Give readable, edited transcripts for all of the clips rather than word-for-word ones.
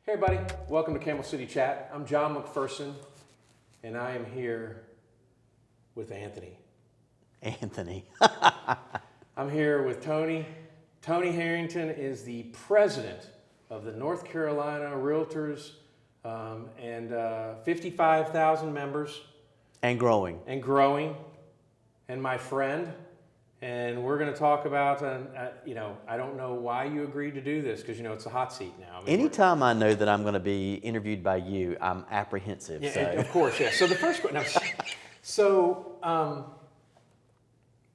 Hey everybody, welcome to Camel City Chat. I'm John McPherson, and I am here with Anthony. I'm here with Tony. Tony Harrington is the president of the North Carolina Realtors, and 55,000 members. And growing. And my friend. And we're going to talk about, I don't know why you agreed to do this, because, it's a hot seat now. Anytime I know that I'm going to be interviewed by you, I'm apprehensive. Yeah, so. Of course, yeah. So the first question,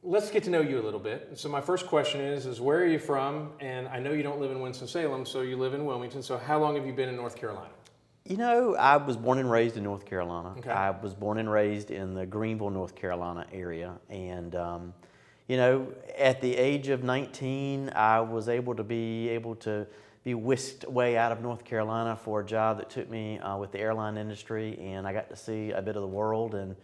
let's get to know you a little bit. So my first question is where are you from? And I know you don't live in Winston-Salem, so you live in Wilmington. So how long have you been in North Carolina? I was born and raised in North Carolina. Okay. I was born and raised in the Greenville, North Carolina area. And, at the age of 19, I was able to be whisked away out of North Carolina for a job that took me with the airline industry, and I got to see a bit of the world and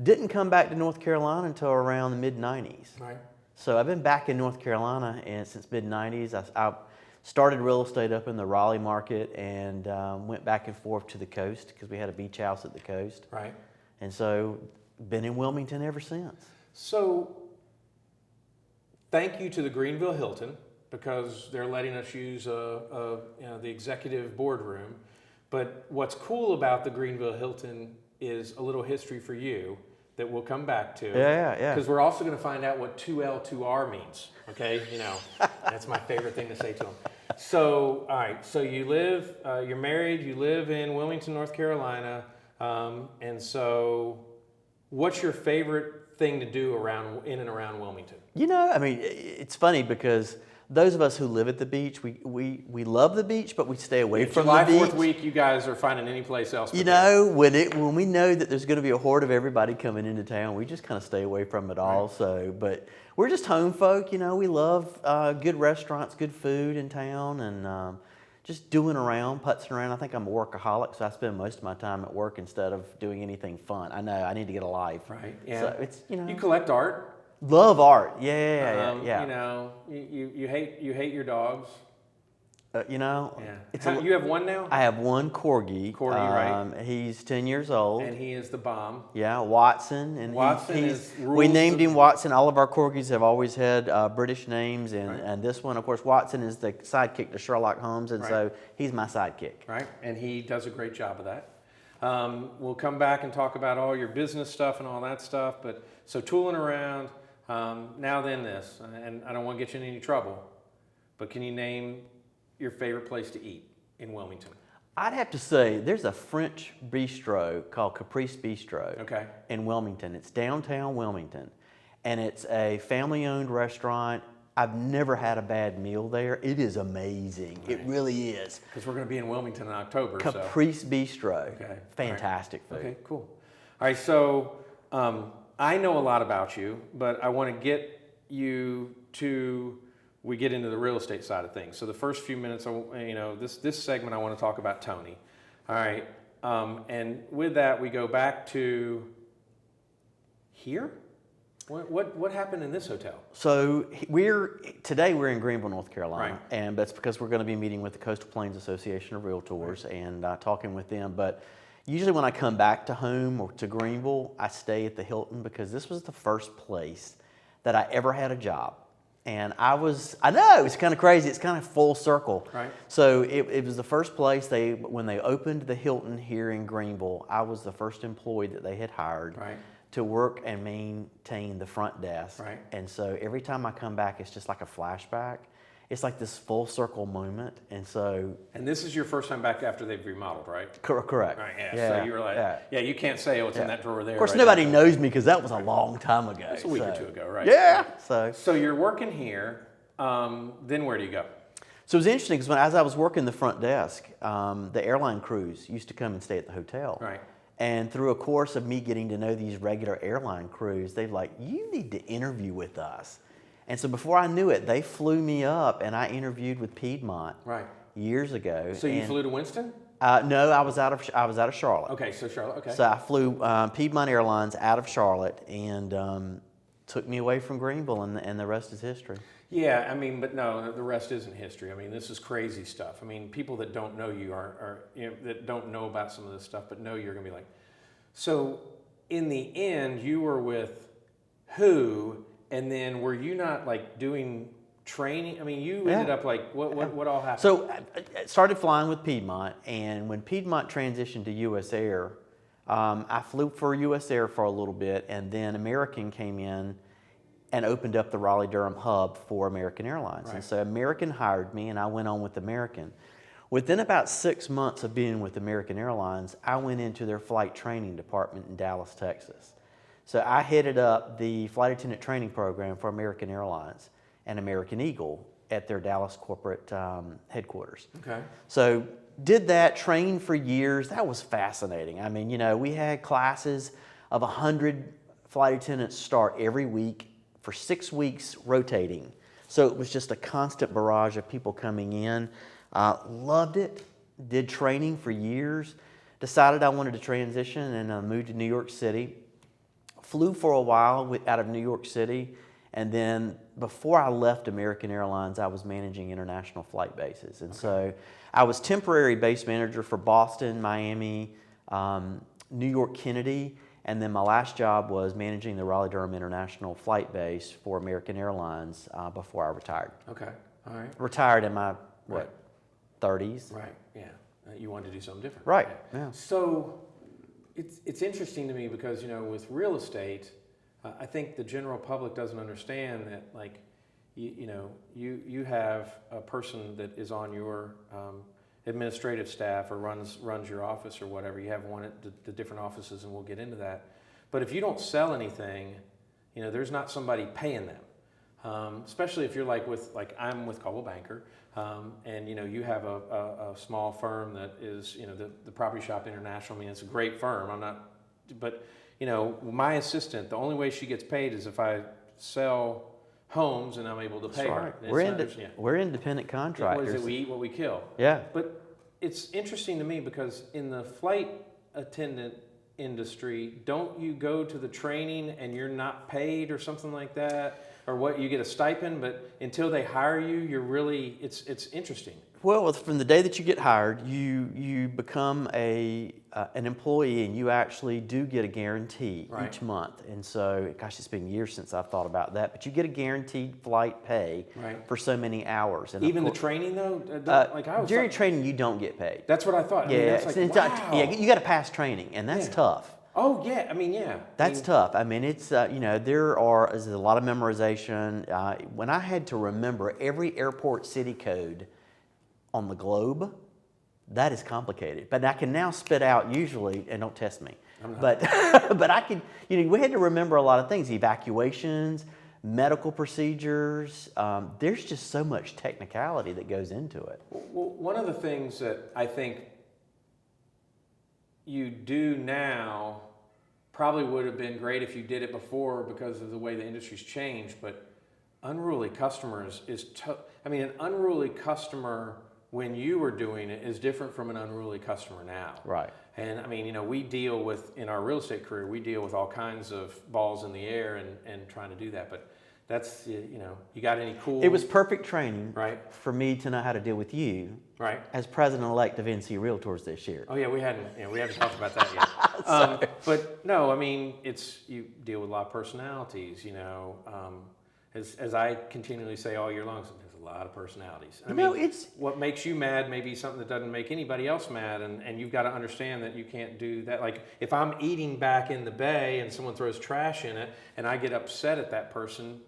didn't come back to North Carolina until around the mid-90s. Right. So I've been back in North Carolina since mid-90s. I started real estate up in the Raleigh market and went back and forth to the coast because we had a beach house at the coast. Right. And so been in Wilmington ever since. So thank you to the Greenville Hilton, because they're letting us use the executive boardroom. But what's cool about the Greenville Hilton is a little history for you that we'll come back to. Yeah. Because we're also going to find out what 2L2R means. Okay, that's my favorite thing to say to them. So, all right. So you live, you're married. You live in Wilmington, North Carolina, and so what's your favorite thing to do in and around Wilmington? It's funny because those of us who live at the beach, we love the beach, but we stay away from the beach. July 4th week, you guys are finding any place else. When we know that there's going to be a horde of everybody coming into town, we just kind of stay away from it all. Right. So, but we're just home folk. We love good restaurants, good food in town, and just doing around, putzing around. I think I'm a workaholic, so I spend most of my time at work instead of doing anything fun. I know I need to get a life. Right. Yeah. So it's You collect art. Love art. Yeah. You hate your dogs. Yeah. You have one now? I have one corgi. Right. He's 10 years old. And he is the bomb. Yeah, Watson. And we named him Watson. All of our corgis have always had British names, and this one, of course, Watson is the sidekick to Sherlock Holmes, and so he's my sidekick. Right, and he does a great job of that. We'll come back and talk about all your business stuff and all that stuff, but so tooling around, now then this, and I don't want to get you in any trouble, but can you name your favorite place to eat in Wilmington? I'd have to say there's a French bistro called Caprice Bistro in Wilmington. It's downtown Wilmington, and it's a family-owned restaurant. I've never had a bad meal there. It is amazing. Right. It really is. Because we're going to be in Wilmington in October. Caprice Bistro. Okay. Fantastic food. Okay, cool. All right, so I know a lot about you, but I want to get you to... We get into the real estate side of things. So the first few minutes, this segment, I want to talk about Tony. All right, and with that, we go back to here. What happened in this hotel? So today we're in Greenville, North Carolina, and that's because we're going to be meeting with the Coastal Plains Association of Realtors and talking with them. But usually when I come back to home or to Greenville, I stay at the Hilton because this was the first place that I ever had a job. And I know, it's kind of crazy. It's kind of full circle. Right. So it was the first place when they opened the Hilton here in Greenville, I was the first employee that they had hired to work and maintain the front desk. Right. And so every time I come back, it's just like a flashback. It's like this full circle moment. And this is your first time back after they've remodeled, right? Correct. Right, yeah. So you were like, you can't say, it's in that drawer there. Of course, nobody knows me because that was a long time ago. It's a week or two ago, right? Yeah. So you're working here, then where do you go? So it was interesting because as I was working the front desk, the airline crews used to come and stay at the hotel. Right. And through a course of me getting to know these regular airline crews, they're like, you need to interview with us. And so before I knew it, they flew me up and I interviewed with Piedmont years ago. So you flew to Winston? No, I was out of Charlotte. Okay, so Charlotte, okay. So I flew Piedmont Airlines out of Charlotte and took me away from Greenville, and the rest is history. Yeah, I mean, but no, the rest isn't history. I mean, this is crazy stuff. I mean, people that don't know you are that don't know about some of this stuff, but know you're going to be like, so in the end, you were with who, and then were you not like doing training? I mean, you ended up like, what all happened? So I started flying with Piedmont, and when Piedmont transitioned to U.S. Air, I flew for U.S. Air for a little bit, and then American came in and opened up the Raleigh-Durham hub for American Airlines. Right. And so American hired me, and I went on with American. Within about 6 months of being with American Airlines, I went into their flight training department in Dallas, Texas. So I headed up the flight attendant training program for American Airlines and American Eagle at their Dallas corporate headquarters. Okay. So did that, trained for years. That was fascinating. I mean, we had classes of 100 flight attendants start every week for 6 weeks rotating. So it was just a constant barrage of people coming in. Loved it, did training for years, decided I wanted to transition and moved to New York City. Flew for a while out of New York City, and then before I left American Airlines, I was managing international flight bases. And so I was temporary base manager for Boston, Miami, New York Kennedy, and then my last job was managing the Raleigh-Durham International Flight Base for American Airlines before I retired. Okay. All right. Retired in my, Right. 30s? Right. Yeah. You wanted to do something different. Right. Yeah. So it's interesting to me because with real estate, I think the general public doesn't understand that like you have a person that is on your administrative staff or runs your office or whatever. You have one at the different offices, and we'll get into that. But if you don't sell anything, there's not somebody paying them. Especially if you're like I'm with Coldwell Banker, and you have a small firm that is the Property Shop International. I mean, it's a great firm. But my assistant, the only way she gets paid is if I sell homes and I'm able to pay her. We're independent contractors. What is it? We eat what we kill. Yeah. But it's interesting to me because in the flight attendant industry, don't you go to the training and you're not paid or something like that? Or what, you get a stipend, but until they hire you, you're really, it's interesting. Well, from the day that you get hired, you become an employee, and you actually do get a guarantee each month. And so, gosh, it's been years since I've thought about that, but you get a guaranteed flight pay for so many hours. And even the training though, during training, you don't get paid. That's what I thought. Yeah, I mean, wow. You got to pass training, and that's tough. Oh yeah, I mean yeah. That's tough. I mean, it's there's a lot of memorization. When I had to remember every airport city code on the globe, that is complicated. But I can now spit out usually, and don't test me. But but I can. We had to remember a lot of things: evacuations, medical procedures. There's just so much technicality that goes into it. Well, one of the things that I think you do now probably would have been great if you did it before because of the way the industry's changed, but unruly customers is an unruly customer when you were doing it is different from an unruly customer now. Right. And I mean, we deal with, in our real estate career, we deal with all kinds of balls in the air and trying to do that, but that's, you got any cool... It was perfect training for me to know how to deal with you as president-elect of NC REALTORS this year. Oh yeah, we haven't talked about that yet. But no, I mean, you deal with a lot of personalities, as I continually say all year long, there's a lot of personalities. I mean, it's what makes you mad may be something that doesn't make anybody else mad, and you've got to understand that you can't do that. Like if I'm eating back in the bay and someone throws trash in it and I get upset at that person,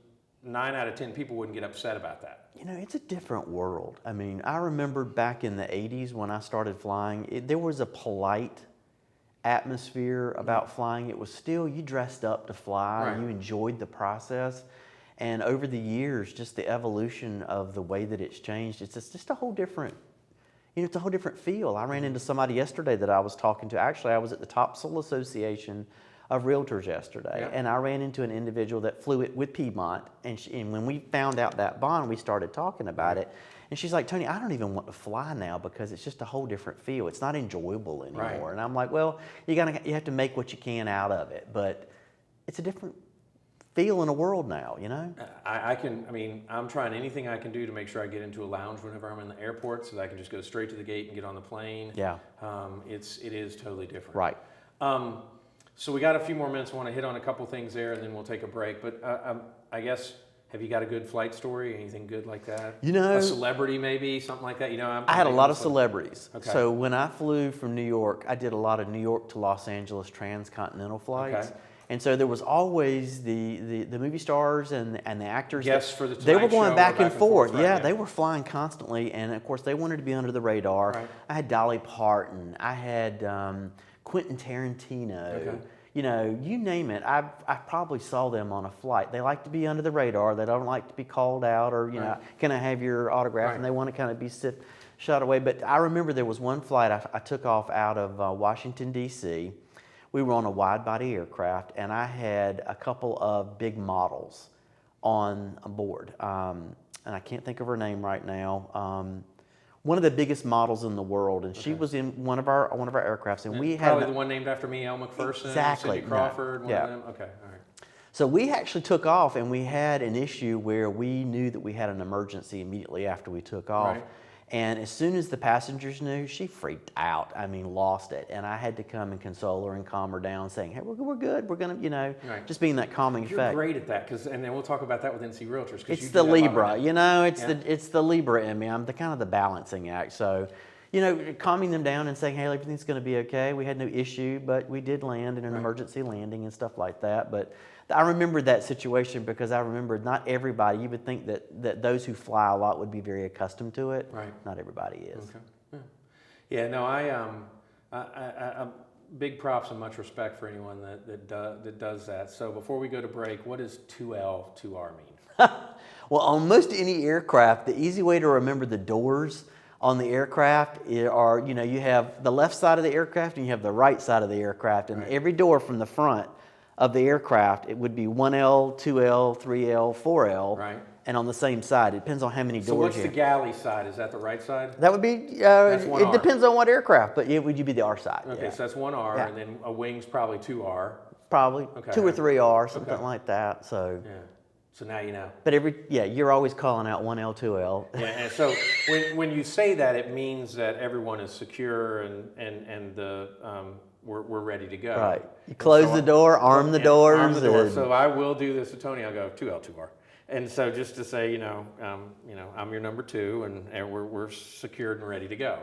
9 out of 10 people wouldn't get upset about that. It's a different world. I mean, I remember back in the 80s when I started flying, there was a polite atmosphere about flying. It was still, you dressed up to fly, and you enjoyed the process. And over the years, just the evolution of the way that it's changed, it's just a whole different, it's a whole different feel. I ran into somebody yesterday that I was talking to. Actually, I was at the Topsail Association of Realtors yesterday, and I ran into an individual that flew it with Piedmont, and when we found out that bond, we started talking about it, and she's like, Tony, I don't even want to fly now because it's just a whole different feel. It's not enjoyable anymore. And I'm like, well, you have to make what you can out of it, but it's a different feel in a world now, you know? I'm trying anything I can do to make sure I get into a lounge whenever I'm in the airport so that I can just go straight to the gate and get on the plane. Yeah. It is totally different. Right. So we got a few more minutes. I want to hit on a couple things there and then we'll take a break. But I guess, have you got a good flight story? Anything good like that? You know, a celebrity maybe, something like that? You know, I had a lot of celebrities. Okay. So when I flew from New York, I did a lot of New York to Los Angeles transcontinental flights. Okay. And so there was always the movie stars and the actors. Yes, for the Tonight they were going Show back and forth. Right, yeah, they were flying constantly, and of course they wanted to be under the radar. Right. I had Dolly Parton. I had Quentin Tarantino. Okay. You know, you name it. I probably saw them on a flight. They like to be under the radar. They don't like to be called out or, you know, can I have your autograph? Right. And they want to kind of be shot away. But I remember there was one flight I took off out of Washington, D.C. We were on a wide-body aircraft, and I had a couple of big models on board. And I can't think of her name right now. One of the biggest models in the world, and she was in one of our aircrafts, and we had probably the one named after me, Elle McPherson, exactly. Cindy Crawford, one of them. Okay, all right. So we actually took off, and we had an issue where we knew that we had an emergency immediately after we took off. Right. And as soon as the passengers knew, she freaked out. I mean, lost it. And I had to come and console her and calm her down, saying, "Hey, we're good. We're gonna, you know," just being that calming You're effect. great at that, and then we'll talk about that with NC Realtors. It's the Libra, you know. It's the Libra in me. I'm the kind of the balancing act. So, you know, calming them down and saying, "Hey, everything's going to be okay. We had no issue, but we did land in an emergency landing and stuff like that." But I remembered that situation because I remembered not everybody. You would think that those who fly a lot would be very accustomed to it. Right. Not everybody is. Okay. Yeah. No. I big props and much respect for anyone that does that. So before we go to break, what does 2L 2R mean? Well, on most any aircraft, the easy way to remember the doors on the aircraft are, you know, you have the left side of the aircraft and you have the right side of the aircraft, and every door from the front of the aircraft, it would be 1L, 2L, 3L, 4L, Right. and on the same side. It depends on how many doors So what's you the have. galley side? Is that the right side? That would be, That's 1R. it depends on what aircraft, but it would be the R side. Okay, yeah. so that's 1R, Yeah. and then a wing's probably 2R. Probably Okay. 2 or 3R, something Okay. like that. So, Yeah. So now you know. but you're always calling out 1L, 2L. Yeah, and so when you say that, it means that everyone is secure and we're ready to go. Right. You close the door, arm the doors. Arm the door. and- So I will do this to Tony. I'll go 2L 2R, and so just to say, I'm your number 2, and we're secured and ready to go,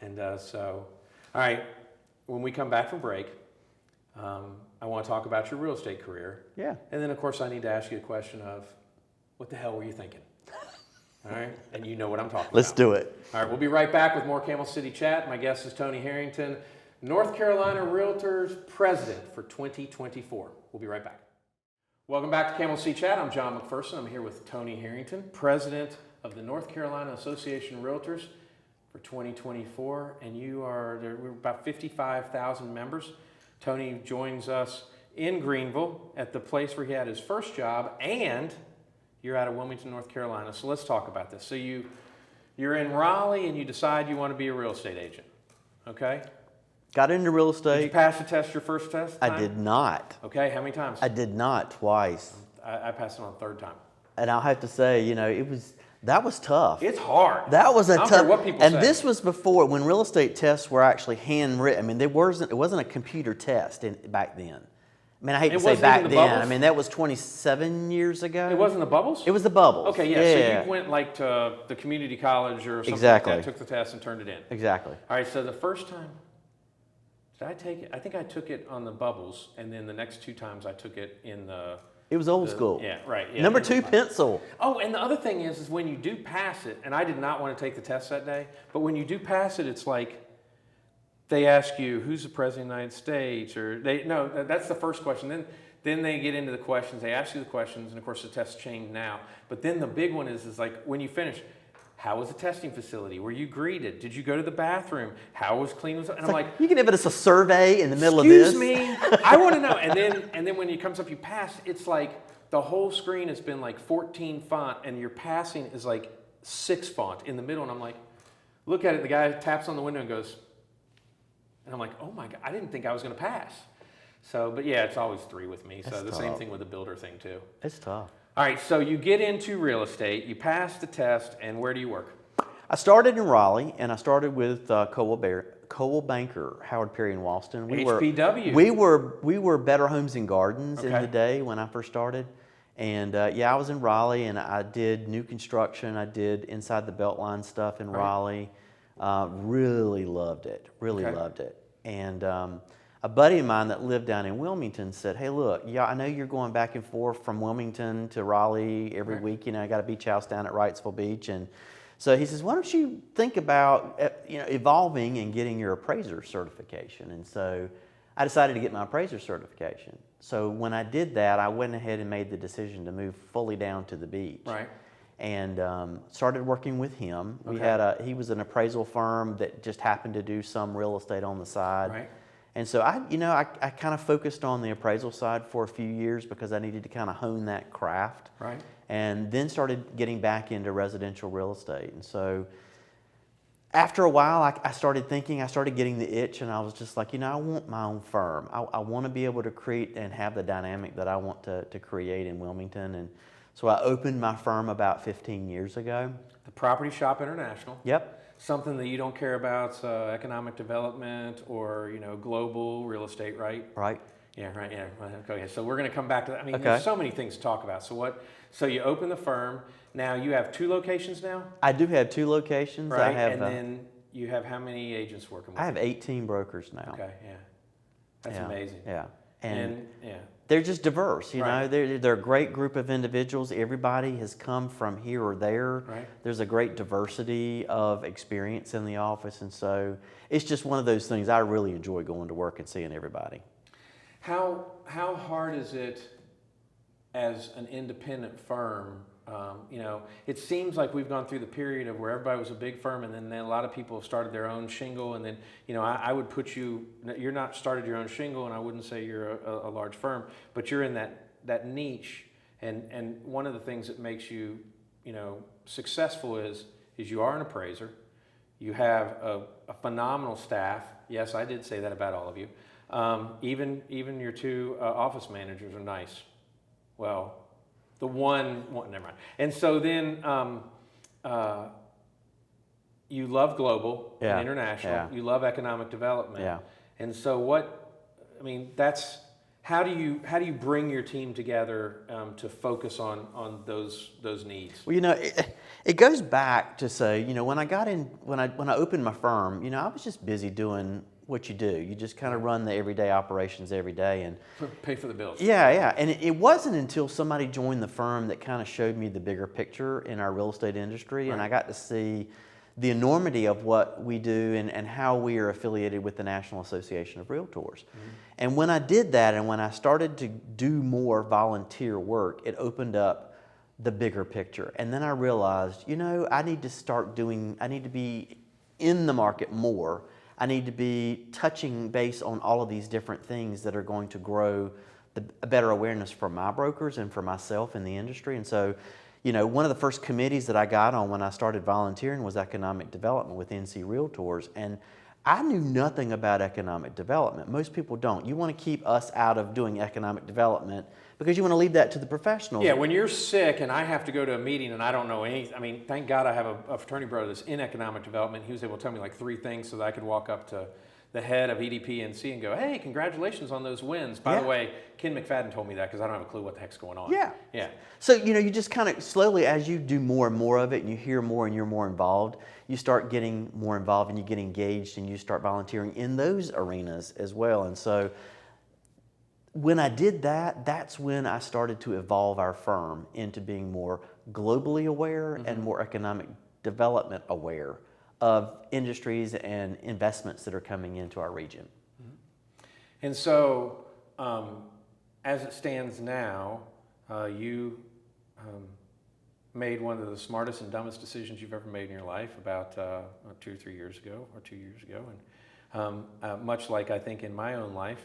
and so all right. When we come back from break, I want to talk about your real estate career. Yeah. And then, of course, I need to ask you a question of, what the hell were you thinking? All right? And you know what I'm talking Let's about. do it. All right, we'll be right back with more Camel City Chat. My guest is Tony Harrington, North Carolina Realtors President for 2024. We'll be right back. Welcome back to Camel City Chat. I'm John McPherson. I'm here with Tony Harrington, President of the North Carolina Association of Realtors for 2024. And we're about 55,000 members. Tony joins us in Greenville at the place where he had his first job, and you're out of Wilmington, North Carolina. So let's talk about this. So you're in Raleigh and you decide you want to be a real estate agent, okay? Got into real Did estate. you pass the test your first test time? I did not. Okay, how many times? I did not twice. I passed it on the third time. And I'll have to say, you know, that was tough. It's hard. That was a I don't tough. care what people and say. this was before when real estate tests were actually handwritten. I mean, it wasn't a computer test back then. I mean, I hate to say wasn't back even then. the I bubbles? mean, that was 27 years ago. It wasn't the bubbles? It was the bubbles. Okay, yeah. So you went like to the community college or something Exactly. like that, took the test and turned it in. Exactly. All right, so the first time, did I take it? I think I took it on the bubbles, and then the next 2 times I took it in the... It was old school. Yeah, right. Yeah, Number in 2 the- pencil. Oh, and the other thing is when you do pass it, and I did not want to take the test that day, but when you do pass it, it's like they ask you, who's the President of the United States? Or that's the first question. Then they get into the questions. They ask you the questions, and of course the tests change now. But then the big one is like when you finish, how was the testing facility? Were you greeted? Did you go to the bathroom? How was clean? And I'm like, You can give us a survey in the middle of this. excuse me, I want to know. And then when it comes up, you pass. It's like the whole screen has been like 14 font, and your passing is like 6 font in the middle. And I'm like, look at it. The guy taps on the window and goes, and I'm like, oh my God, I didn't think I was going to pass. So, but yeah, it's always 3 with me. So That's the tough. same thing with the builder thing too. It's tough. All right, so you get into real estate, you pass the test, and where do you work? I started in Raleigh, and I started with Coldwell Banker, Howard Perry and Walston. HPW. We were Better Homes and Gardens in Okay. the day when I first started, and yeah, I was in Raleigh, and I did new construction. I did inside the Beltline stuff in Right. Raleigh. Really loved it. Really Okay. loved it. And a buddy of mine that lived down in Wilmington said, "Hey, look, yeah, I know you're going back and forth from Wilmington to Raleigh every Right. week. You know, I got a beach house down at Wrightsville Beach, and so he says, why don't you think about evolving and getting your appraiser certification?" And so I decided to get my appraiser certification. So when I did that, I went ahead and made the decision to move fully down to the beach. Right. And started working with him. Okay. He was an appraisal firm that just happened to do some real estate on the side. Right. And so I kind of focused on the appraisal side for a few years because I needed to kind of hone that craft. Right. And then started getting back into residential real estate. And so after a while, I started getting the itch, and I was just like, I want my own firm. I want to be able to create and have the dynamic that I want to create in Wilmington. And so I opened my firm about 15 years ago. The Property Shop International. Yep. Something that you don't care about, economic development or global real estate, right? Right. Yeah, right. Yeah. Okay. So we're going to come back to that. I mean, Okay. there's so many things to talk about. So you open the firm. Now you have 2 locations now, I do have 2 locations. right? I have, and then you have how many agents working with I you? have 18 brokers now. Okay. Yeah. That's Yeah, amazing. Yeah. And yeah. They're just diverse, Right. They're a great group of individuals. Everybody has come from here or there. Right. There's a great diversity of experience in the office, and so it's just one of those things. I really enjoy going to work and seeing everybody. How hard is it as an independent firm? It seems like we've gone through the period of where everybody was a big firm, and then a lot of people have started their own shingle. And then, I would put you're not started your own shingle, and I wouldn't say you're a large firm, but you're in that niche. And one of the things that makes you, successful is you are an appraiser. You have a phenomenal staff. Yes, I did say that about all of you. Even your 2 office managers are nice. Well, the one, never mind. And so then you love global and international. Yeah. You love economic development. Yeah. And so that's how do you bring your team together to focus on those needs? Well, it goes back to say, when I opened my firm, I was just busy doing what you do. You just kind of run the everyday operations every day and Pay for the bills. yeah. And it wasn't until somebody joined the firm that kind of showed me the bigger picture in our real estate industry, and Right. I got to see the enormity of what we do and how we are affiliated with the National Association of Realtors. Mm-hmm. And when I did that, and when I started to do more volunteer work, it opened up the bigger picture. And then I realized, I need to be in the market more. I need to be touching base on all of these different things that are going to grow a better awareness for my brokers and for myself in the industry. And so, one of the first committees that I got on when I started volunteering was economic development with NC Realtors. And I knew nothing about economic development. Most people don't. You want to keep us out of doing economic development because you want to leave that to the professionals. Yeah, when you're sick and I have to go to a meeting and I don't know anything, I mean, thank God I have a fraternity brother that's in economic development. He was able to tell me like 3 things so that I could walk up to the head of EDP NC and go, hey, congratulations on those wins. By the way, Ken McFadden told me that because I don't have a clue what the heck's going on. Yeah. Yeah. So, you just kind of slowly, as you do more and more of it and you hear more and you're more involved, you start getting more involved and you get engaged and you start volunteering in those arenas as well. And so when I did that, that's when I started to evolve our firm into being more globally aware and more economic development aware of industries and investments that are coming into our region. And so, as it stands now, you made one of the smartest and dumbest decisions you've ever made in your life about 2 or 3 years ago, or 2 years ago. And much like I think in my own life,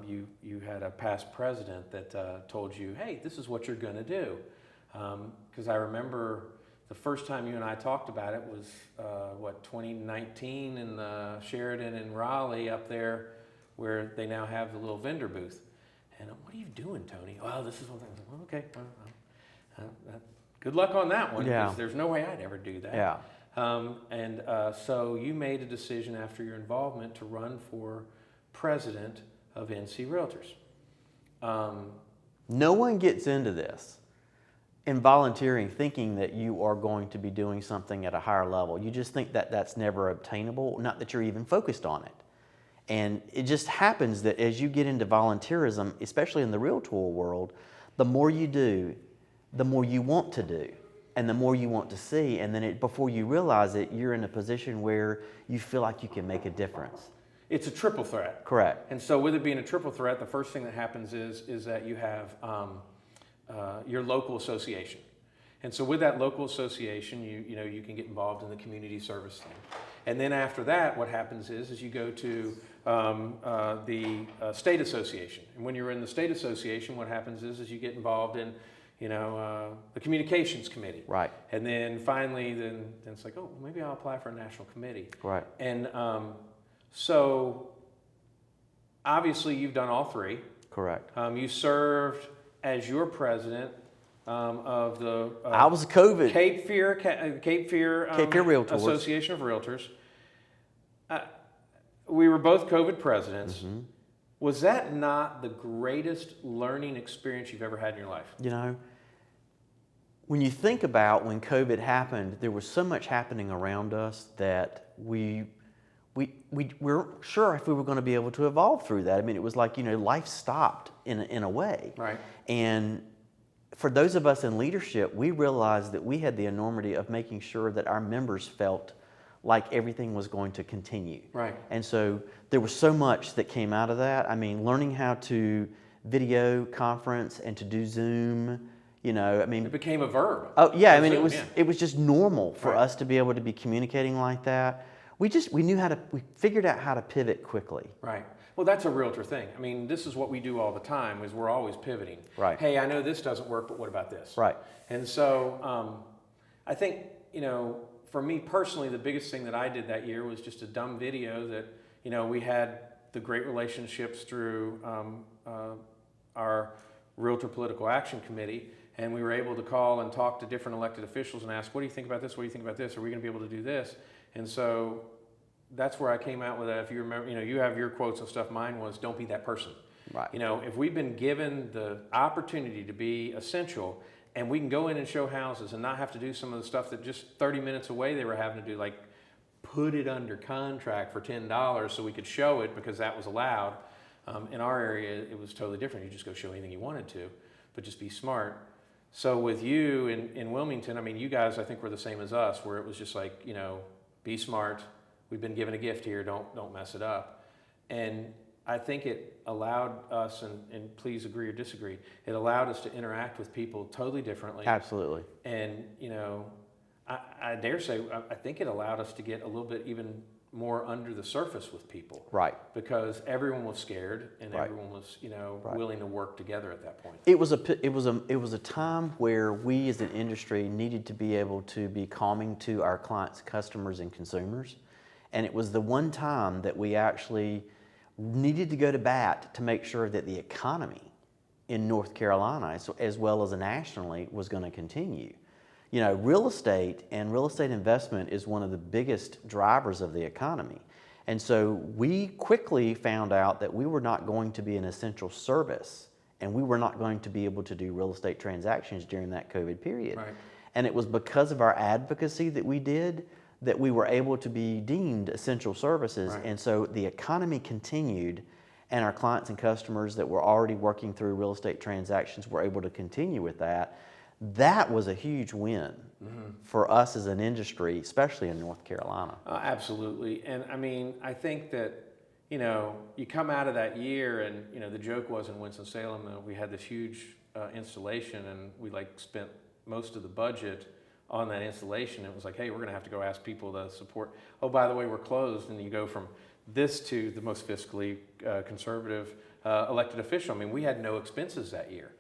you had a past president that told you, hey, this is what you're going to do. Because I remember the first time you and I talked about it was, 2019 in the Sheridan in Raleigh up there where they now have the little vendor booth. And what are you doing, Tony? Well, this is one thing. Well, okay. Good luck on that one, because there's no way I'd ever do that. Yeah. So you made a decision after your involvement to run for president of NC Realtors. No one gets into this in volunteering thinking that you are going to be doing something at a higher level. You just think that that's never obtainable, not that you're even focused on it. And it just happens that as you get into volunteerism, especially in the realtor world, the more you do, the more you want to do, and the more you want to see. And then before you realize it, you're in a position where you feel like you can make a difference. It's a triple threat. Correct. And so with it being a triple threat, the first thing that happens is that you have your local association. And so with that local association, you can get involved in the community service thing. And then after that, what happens is you go to the state association. And when you're in the state association, what happens is you get involved in the communications committee. Right. And then finally, then it's like, oh, maybe I'll apply for a national committee. Right. And so obviously you've done all three. Correct. You served as your president of the I was COVID. Cape Fear Realtors. Association of Realtors. We were both COVID presidents. Mm-hmm. Was that not the greatest learning experience you've ever had in your life? You know, when you think about when COVID happened, there was so much happening around us that we weren't sure if we were going to be able to evolve through that. I mean, it was like, life stopped in a way. Right. And for those of us in leadership, we realized that we had the enormity of making sure that our members felt like everything was going to continue. Right. And so there was so much that came out of that. I mean, learning how to video conference and to do Zoom, it became a verb. Oh yeah, I mean, Zoom, it was just normal for right. us to be able to be communicating like that. We figured out how to pivot quickly. Right. Well, that's a realtor thing. I mean, this is what we do all the time, is we're always pivoting. Right. Hey, I know this doesn't work, but what about this? Right. And so I think, for me personally, the biggest thing that I did that year was just a dumb video that, we had the great relationships through our Realtor Political Action Committee, and we were able to call and talk to different elected officials and ask, what do you think about this? What do you think about this? Are we going to be able to do this? And so that's where I came out with that. If you remember, you have your quotes and stuff. Mine was, don't be that person. Right. If we've been given the opportunity to be essential, and we can go in and show houses and not have to do some of the stuff that just 30 minutes away they were having to do, like put it under contract for $10 so we could show it because that was allowed. In our area, it was totally different. You just go show anything you wanted to, but just be smart. So with you in Wilmington, I mean, you guys, I think, were the same as us, where it was just like, be smart. We've been given a gift here. Don't mess it up. And I think it allowed us, and please agree or disagree, it allowed us to interact with people totally differently. Absolutely. And, I dare say, I think it allowed us to get a little bit even more under the surface with people. Right. Because everyone was scared and right. everyone was, right. willing to work together at that point. It was a time where we as an industry needed to be able to be calming to our clients, customers, and consumers. And it was the one time that we actually needed to go to bat to make sure that the economy in North Carolina, as well as nationally, was going to continue. Real estate and real estate investment is one of the biggest drivers of the economy. And so we quickly found out that we were not going to be an essential service, and we were not going to be able to do real estate transactions during that COVID period. Right. And it was because of our advocacy that we did that we were able to be deemed essential services. Right. And so the economy continued, and our clients and customers that were already working through real estate transactions were able to continue with that. That was a huge win mm-hmm. for us as an industry, especially in North Carolina. Absolutely. And I mean, I think that, you come out of that year and, the joke was in Winston-Salem, we had this huge installation, and we spent most of the budget on that installation. It was like, hey, we're going to have to go ask people to support. Oh, by the way, we're closed. And you go from this to the most fiscally conservative elected official. I mean, we had no expenses that year.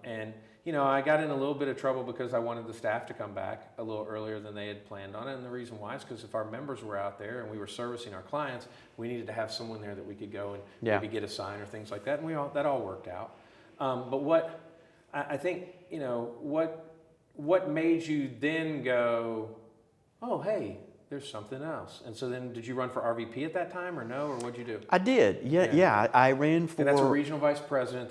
And I got in a little bit of trouble because I wanted the staff to come back a little earlier than they had planned on it. And the reason why is because if our members were out there and we were servicing our clients, we needed to have someone there that we could go and maybe get a sign or things like that. And that all worked out. But what I think, what made you then go, oh, hey, there's something else. And so then did you run for RVP at that time or no, or what'd you do? I did. Yeah. I ran for... And that's a regional vice president.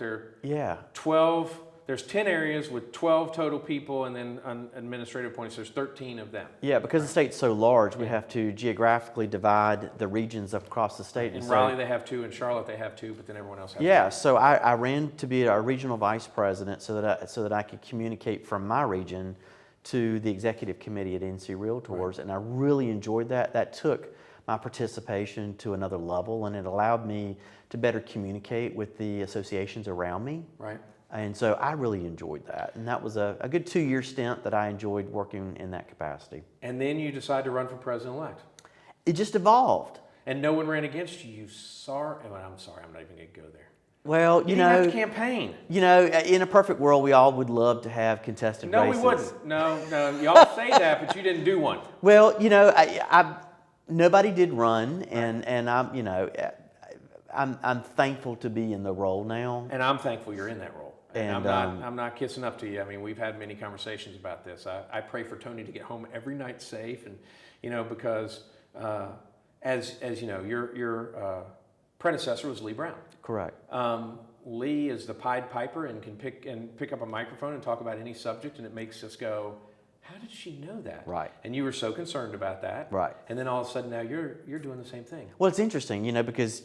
There's 10 areas with 12 total people, and then on administrative points, there's 13 of them. Yeah, because the state's so large, we have to geographically divide the regions across the state. In Raleigh, they have 2. In Charlotte, they have 2, but then everyone else has 2. Yeah, so I ran to be a regional vice president so that I could communicate from my region to the executive committee at NC REALTORS, and I really enjoyed that. That took my participation to another level, and it allowed me to better communicate with the associations around me. Right. And so I really enjoyed that. And that was a good 2-year stint that I enjoyed working in that capacity. And then you decided to run for president-elect. It just evolved. And no one ran against you. I'm sorry, I'm not even going to go there. Well, you didn't have to campaign. In a perfect world, we all would love to have contested races. No, we wouldn't. No, y'all say that, but you didn't do one. Well, nobody did run, and I'm thankful to be in the role now. And I'm thankful you're in that role. And I'm not kissing up to you. I mean, we've had many conversations about this. I pray for Tony to get home every night safe, and because as you know, your predecessor was Lee Brown. Correct. Lee is the Pied Piper and can pick up a microphone and talk about any subject, and it makes us go, how did she know that? Right. And you were so concerned about that. Right. And then all of a sudden now you're doing the same thing. Well, it's interesting, because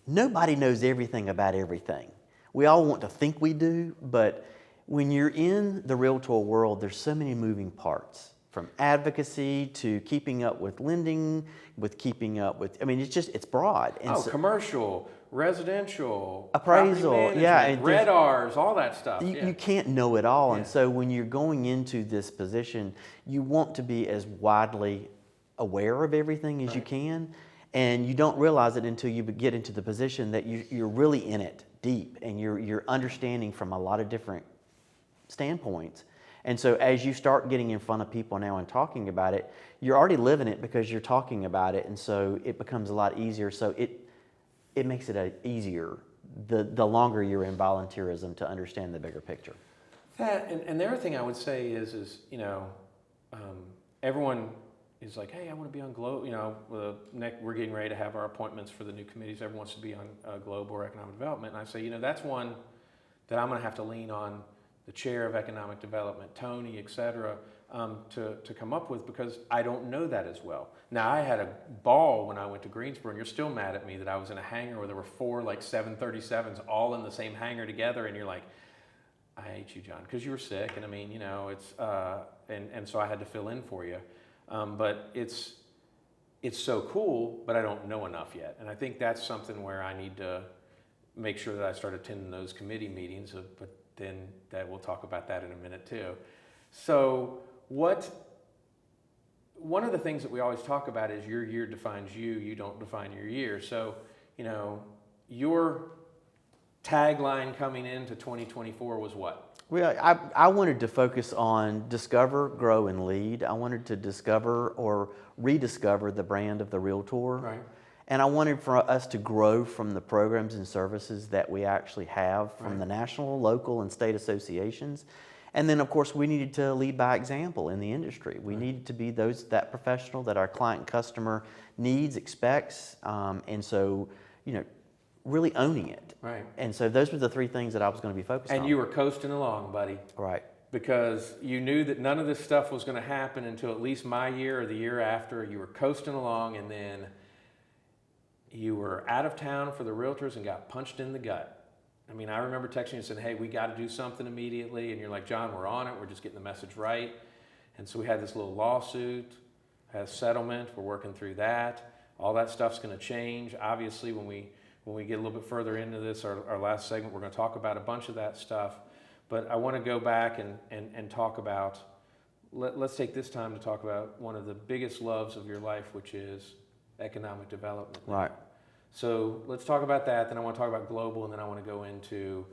nobody knows everything about everything. We all want to think we do, but when you're in the realtor world, there's so many moving parts, from advocacy to keeping up with lending, with keeping up with, it's broad. And commercial, residential, appraisal, and red R's, all that stuff. You can't know it all. And so when you're going into this position, you want to be as widely aware of everything as you can. And you don't realize it until you get into the position that you're really in it deep, and you're understanding from a lot of different standpoints. And so as you start getting in front of people now and talking about it, you're already living it because you're talking about it, and so it becomes a lot easier. So it makes it easier the longer you're in volunteerism to understand the bigger picture. That and the other thing I would say is everyone is like, hey, I want to be on Globe. We're getting ready to have our appointments for the new committees. Everyone wants to be on Globe or Economic Development. And I say, that's one that I'm going to have to lean on the chair of Economic Development, Tony, et cetera, to come up with, because I don't know that as well. Now, I had a ball when I went to Greensboro, and you're still mad at me that I was in a hangar where there were 4 737s all in the same hangar together, and you're like, I hate you, John, because you were sick, and it's and so I had to fill in for you. But it's so cool, but I don't know enough yet. And I think that's something where I need to make sure that I start attending those committee meetings, but then we'll talk about that in a minute too. So one of the things that we always talk about is your year defines you, you don't define your year. So, your tagline coming into 2024 was what? Well, I wanted to focus on discover, grow, and lead. I wanted to discover or rediscover the brand of the Realtor. Right. And I wanted for us to grow from the programs and services that we actually have from the national, local, and state associations. And then, of course, we needed to lead by example in the industry. We needed to be that professional that our client and customer needs, expects, and so, really owning it. Right. And so those were the 3 things that I was going to be focused on. And you were coasting along, buddy. Right. Because you knew that none of this stuff was going to happen until at least my year or the year after. You were coasting along, and then you were out of town for the Realtors and got punched in the gut. I remember texting you and saying, hey, we got to do something immediately. And you're like, John, we're on it. We're just getting the message right. And so we had this little lawsuit, had a settlement. We're working through that. All that stuff's going to change. Obviously, when we get a little bit further into this, our last segment, we're going to talk about a bunch of that stuff. But I want to go back and talk about, let's take this time to talk about one of the biggest loves of your life, which is economic development. Right. So let's talk about that. Then I want to talk about global, and then I want to go into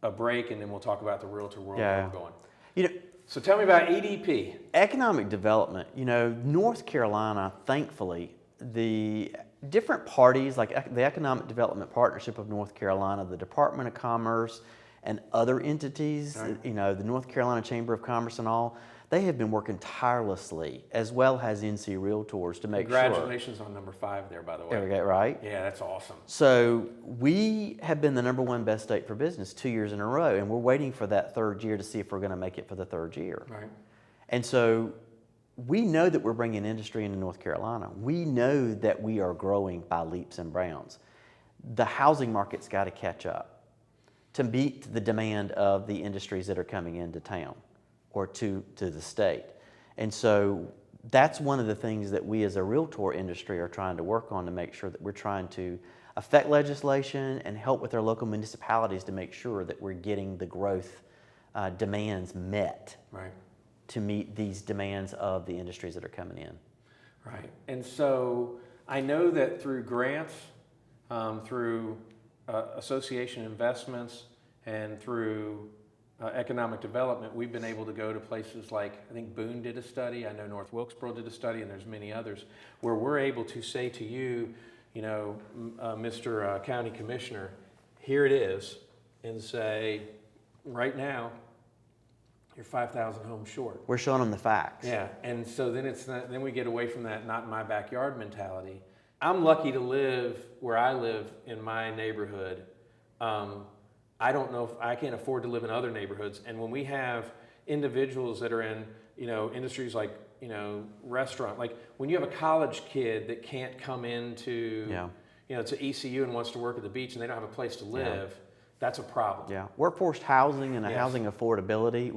a break, and then we'll talk about the realtor world Yeah. where we're going. You know, So tell me about EDP. economic development, North Carolina, thankfully, the different parties like the Economic Development Partnership of North Carolina, the Department of Commerce, and other entities, Right. the North Carolina Chamber of Commerce and all, they have been working tirelessly, as well as NC Realtors, to make sure. Congratulations on number 5 there, by the way. There we go, right? Yeah, that's awesome. So we have been the #1 best state for business 2 years in a row, and we're waiting for that third year to see if we're going to make it for the third year. Right. And so we know that we're bringing industry into North Carolina. We know that we are growing by leaps and bounds. The housing market's got to catch up to meet the demand of the industries that are coming into town or to the state. And so that's one of the things that we as a realtor industry are trying to work on, to make sure that we're trying to affect legislation and help with our local municipalities to make sure that we're getting the growth demands met. Right. To meet these demands of the industries that are coming in. Right. And so I know that through grants, through association investments, and through economic development, we've been able to go to places like, I think Boone did a study, I know North Wilkesboro did a study, and there's many others, where we're able to say to you, Mr. County Commissioner, here it is, and say, right now, you're 5,000 homes short. We're showing them the facts. Yeah, and so then then we get away from that not in my backyard mentality. I'm lucky to live where I live in my neighborhood. I don't know if I can't afford to live in other neighborhoods. And when we have individuals that are in, industries like, restaurant, like when you have a college kid that can't come into, to ECU and wants to work at the beach and they don't have a place to live. Yeah. That's a problem. Yeah, workforce housing and housing affordability.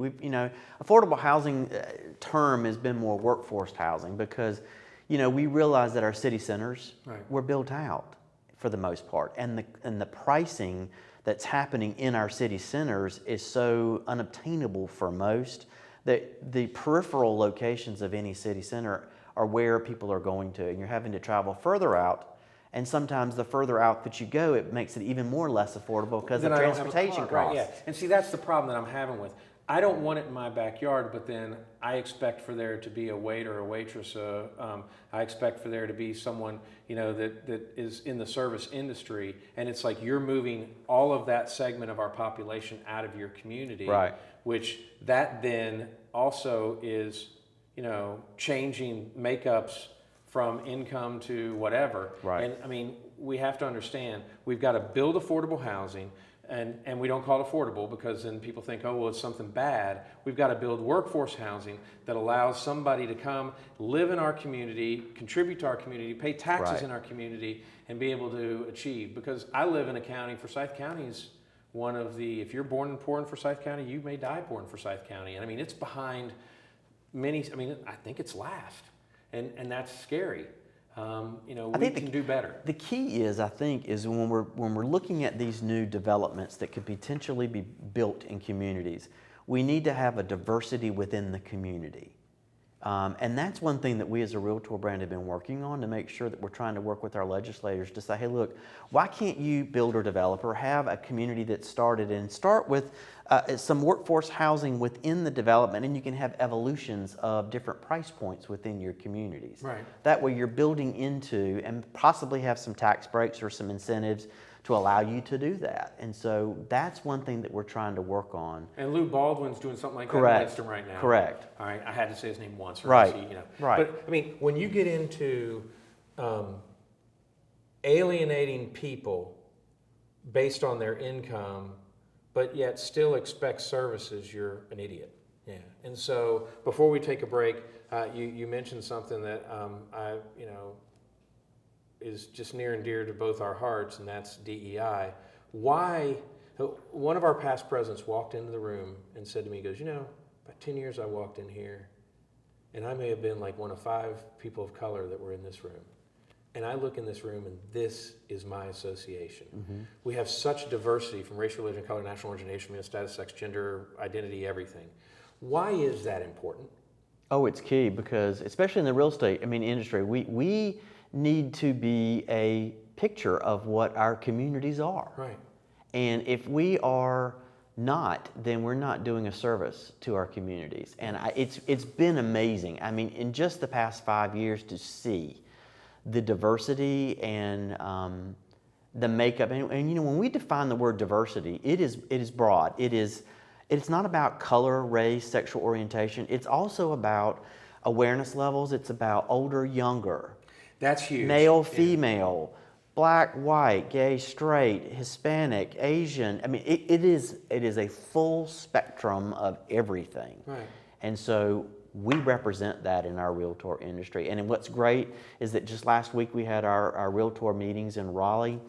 Affordable housing term has been more workforce housing because, we realize that our city centers were built out for the most part, and the pricing that's happening in our city centers is so unobtainable for most that the peripheral locations of any city center are where people are going to, and you're having to travel further out. And sometimes the further out that you go, it makes it even more less affordable because of transportation costs. Right, yeah. And see, that's the problem that I'm having with. I don't want it in my backyard, but then I expect for there to be a waiter or waitress. I expect for there to be someone, that is in the service industry. And it's like you're moving all of that segment of our population out of your community. Right. Which that then also is, changing makeups from income to whatever. Right. And I mean, we have to understand, we've got to build affordable housing, and we don't call it affordable because then people think, oh, well, it's something bad. We've got to build workforce housing that allows somebody to come, live in our community, contribute to our community, pay taxes in our community, and be able to achieve. Because I live in a county, Forsyth County is one of the, if you're born and poor in Forsyth County, you may die poor in Forsyth County. And I mean, it's behind many, I think it's last. And that's scary. We can do better. The key is, when we're looking at these new developments that could potentially be built in communities, we need to have a diversity within the community. And that's one thing that we as a Realtor brand have been working on, to make sure that we're trying to work with our legislators to say, hey, look, why can't you, builder developer, have a community that start with some workforce housing within the development, and you can have evolutions of different price points within your communities. Right. That way you're building into and possibly have some tax breaks or some incentives to allow you to do that. And so that's one thing that we're trying to work on. And Lou Baldwin's doing something like that in Winston right now. Correct. All right, I had to say his name once. Right. Right. But I mean, when you get into alienating people based on their income, but yet still expect services, you're an idiot. Yeah. And so before we take a break, you mentioned something that is just near and dear to both our hearts, and that's DEI. Why? One of our past presidents walked into the room and said to me, he goes, about 10 years I walked in here, and I may have been like one of 5 people of color that were in this room. And I look in this room, and this is my association. Mm-hmm. We have such diversity from race, religion, color, national origin, age, status, sex, gender, identity, everything. Why is that important? Oh, it's key because, especially in the real estate industry, we need to be a picture of what our communities are. Right. And if we are not, then we're not doing a service to our communities. And it's been amazing. I mean, in just the past 5 years to see the diversity and the makeup. And you know, when we define the word diversity, it is broad. It's not about color, race, sexual orientation. It's also about awareness levels. It's about older, younger. That's huge. Male, female, black, white, gay, straight, Hispanic, Asian. I mean, it is a full spectrum of everything. Right. And so we represent that in our realtor industry. And what's great is that just last week we had our realtor meetings in Raleigh,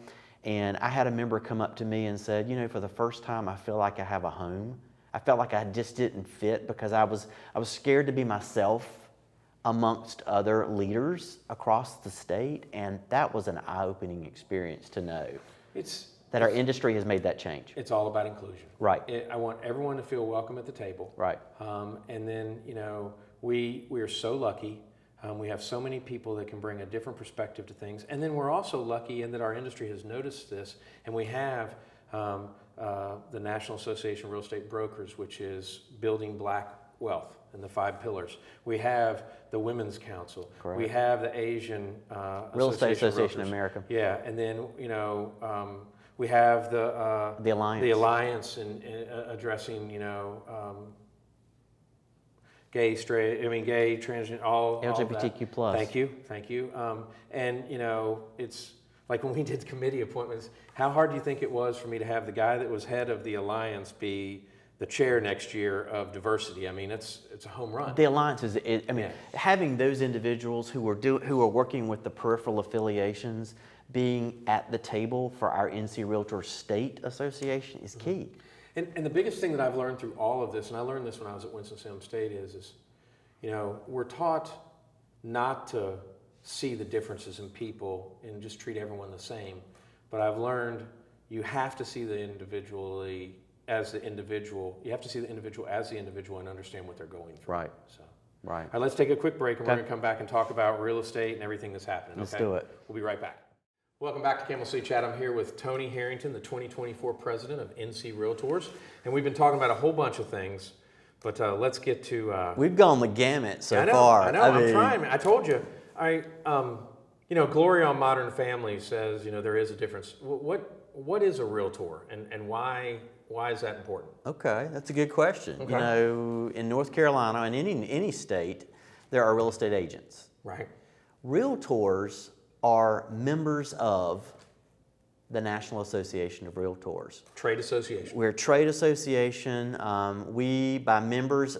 and I had a member come up to me and said, you know, for the first time I feel like I have a home. I felt like I just didn't fit because I was scared to be myself amongst other leaders across the state, and that was an eye-opening experience to know that our industry has made that change. It's all about inclusion. Right. I want everyone to feel welcome at the table. Right. And then, you know, we are so lucky. We have so many people that can bring a different perspective to things. And then we're also lucky in that our industry has noticed this, and we have the National Association of Real Estate Brokers, which is building black wealth and the 5 pillars. We have the Women's Council. Correct. We have the Asian Real Estate Association Brokers. of America. Yeah, and then, you know, we have the Alliance. The Alliance in addressing, you know, gay, transgender, all LGBTQ+. All that. Thank you. And, you know, it's like when we did committee appointments, how hard do you think it was for me to have the guy that was head of the Alliance be the chair next year of diversity? I mean, it's a home run. The Alliance having those individuals who are working with the peripheral affiliations being at the table for our NC REALTORS State Association is key. And the biggest thing that I've learned through all of this, and I learned this when I was at Winston-Salem State, is, you know, we're taught not to see the differences in people and just treat everyone the same. But I've learned you have to see the individual as the individual. You have to see the individual as the individual and understand what they're going through. Right. So. Right. All right, let's take a quick break, and we're going to come back and talk about real estate and everything that's happening. Let's okay? do it. We'll be right back. Welcome back to Camel City Chat. I'm here with Tony Harrington, the 2024 president of NC REALTORS, and we've been talking about a whole bunch of things, but let's get to... We've gone the gamut so far. I know. I'm trying. I told you. You know, Gloria on Modern Family says, you know, there is a difference. What is a realtor, and why is that important? Okay, that's a good question. Okay. You know, in North Carolina and any state, there are real estate agents. Right. Realtors are members of the National Association of Realtors. Trade association. We're a trade association. We, by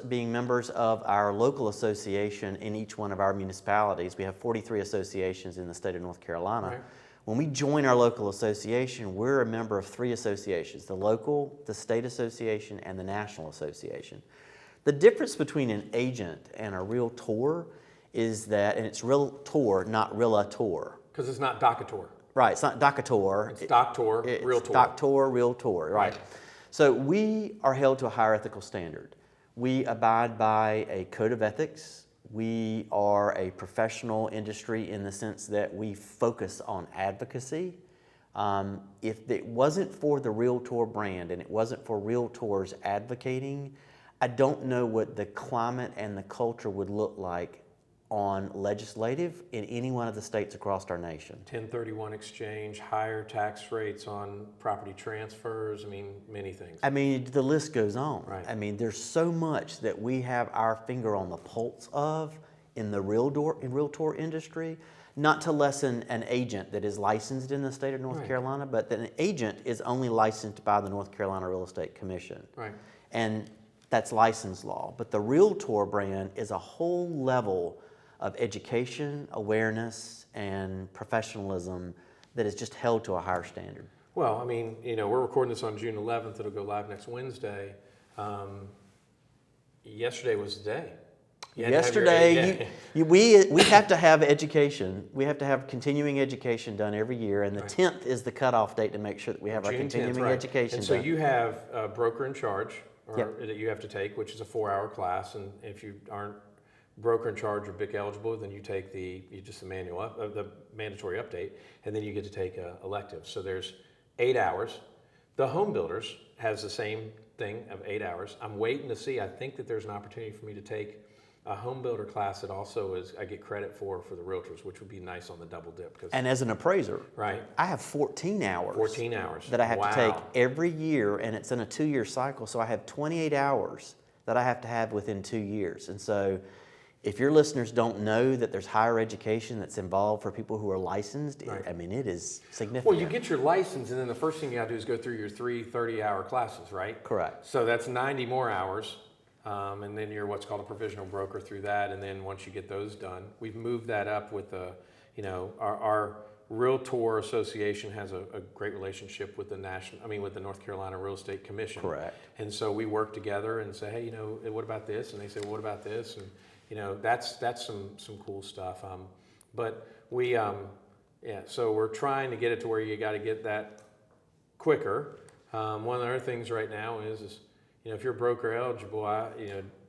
being members of our local association in each one of our municipalities, we have 43 associations in the state of North Carolina. Right. When we join our local association, we're a member of 3 associations, the local, the state association, and the national association. The difference between an agent and a realtor is that, and it's realtor, not realtor. Because it's not docator. Right, it's not docator. It's doctor, it's realtor. Doctor, realtor, right. So we are held to a higher ethical standard. We abide by a code of ethics. We are a professional industry in the sense that we focus on advocacy. If it wasn't for the realtor brand and it wasn't for realtors advocating, I don't know what the climate and the culture would look like on legislative in any one of the states across our nation. 1031 exchange, higher tax rates on property transfers, I mean, many things. I mean, the list goes on. Right. I mean, there's so much that we have our finger on the pulse of in the realtor industry, not to lessen an agent that is licensed in the state of North Right. Carolina, but that an agent is only licensed by the North Carolina Real Estate Commission. Right. And that's license law. But the realtor brand is a whole level of education, awareness, and professionalism that is just held to a higher standard. Well, I mean, you know, we're recording this on June 11th. It'll go live next Wednesday. Yesterday was the day. Yesterday, we have to have education. We have to have continuing education done every year, and the 10th is the cutoff date to make sure that we have our June 10th, continuing right. education And so done. you have a broker in charge Yep. that you have to take, which is a 4-hour class, and if you aren't broker in charge or BIC eligible, then you take the mandatory update, and then you get to take elective. So there's 8 hours. The home builders has the same thing of 8 hours. I'm waiting to see. I think that there's an opportunity for me to take a home builder class that also is I get credit for the realtors, which would be nice on the double dip. And as an appraiser, right, I have 14 hours. 14 hours that I have wow. to take every year, and it's in a 2-year cycle. So I have 28 hours that I have to have within 2 years. And so, if your listeners don't know that there's higher education that's involved for people who are licensed, right. I mean, it is significant. Well, you get your license, and then the first thing you got to do is go through your 3 30-hour classes, right? Correct. So that's 90 more hours. And then you're what's called a provisional broker through that. And then once you get those done, we've moved that up with our Realtor Association has a great relationship with with the North Carolina Real Estate Commission. Correct. And so we work together and say, hey, what about this? And they say, well, what about this? And that's some cool stuff. But we, so we're trying to get it to where you got to get that quicker. One of the other things right now is if you're broker eligible,